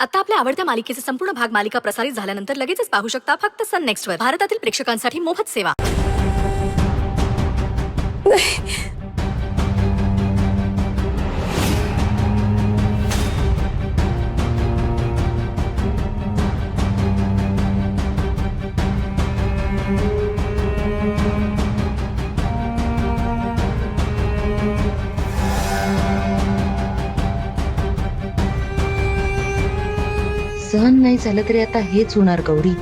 आता आपल्या आवडत्या मालिकेचे संपूर्ण भाग मालिका प्रसारित झाल्यानंतर लगेचच पाहू शकता फक्त सन नेक्स्ट वर. भारतातील प्रेक्षकांसाठी मोफत सेवा. सहन नाही झालं तरी आता हेच होणार गौरी.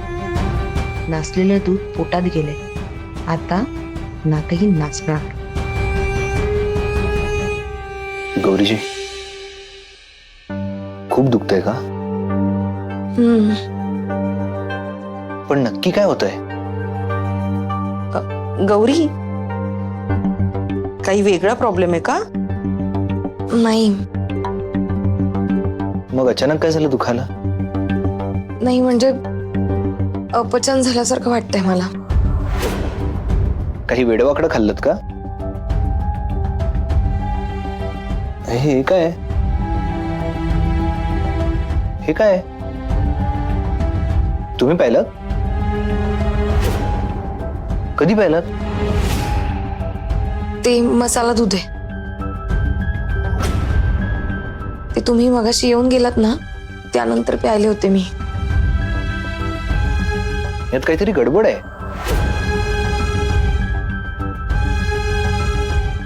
नासलेलं दूध पोटात गेले, आता नाकही नाचणार. गौरीजी खूप दुखतंय का? पण नक्की काय होतंय? गौरी, काही वेगळा प्रॉब्लेम आहे का? नाही मग अचानक काय झालं दुखायला? नाही म्हणजे अपचन झाल्यासारखं वाटतंय मला. काही वेडवाकडं खाल्लत का? हे काय? हे काय? तुम्ही पाहिलं? कधी पाहिलं? ते मसाला दूध आहे. ते तुम्ही मगाशी येऊन गेलात ना, त्यानंतर प्यायले होते मी. यात काहीतरी गडबड आहे.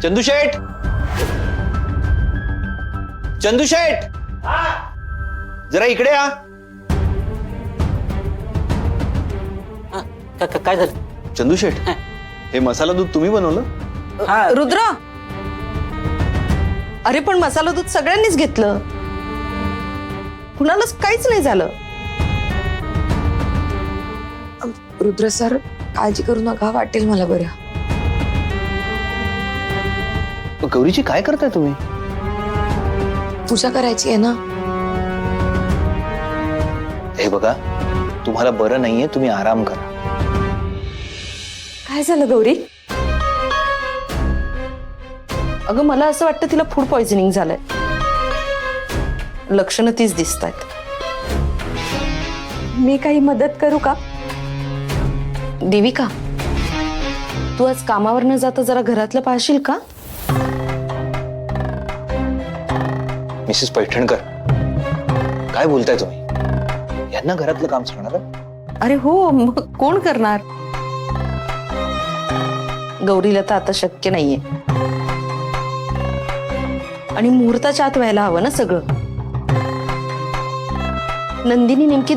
चंदूशेठ, चंदूशेठ, जरा इकडे या. काय झालं? चंदूशेठ, हे मसाला दूध तुम्ही बनवलं? रुद्र, अरे पण मसाला दूध सगळ्यांनीच घेतलं, कुणालाच काहीच नाही झालं. रुद्र सर, काळजी करू नका, वाटेल मला बरं. गौरीची काय करताय तुम्ही? पूजा करायची आहे ना. हे बघा, तुम्हाला बरं नाहीये, तुम्ही आराम करा. काय झालं गौरी? अगं मला असं वाटतं तिला फूड पॉइझनिंग झालंय. लक्षणं तीच दिसत आहेत. मी काही मदत करू का? देविका, तू आज कामावर न जाता जरा घरातलं पाहशील का? मिसेस पैठणकर, काय बोलताय तुम्ही? यांना घरातलं काम सांगणार? अरे हो, मग कोण करणार? गौरीला तर आता शक्य नाहीये, आणि मुहूर्ताच्या आत व्हायला हवं ना सगळं. नंदिनी नेमकी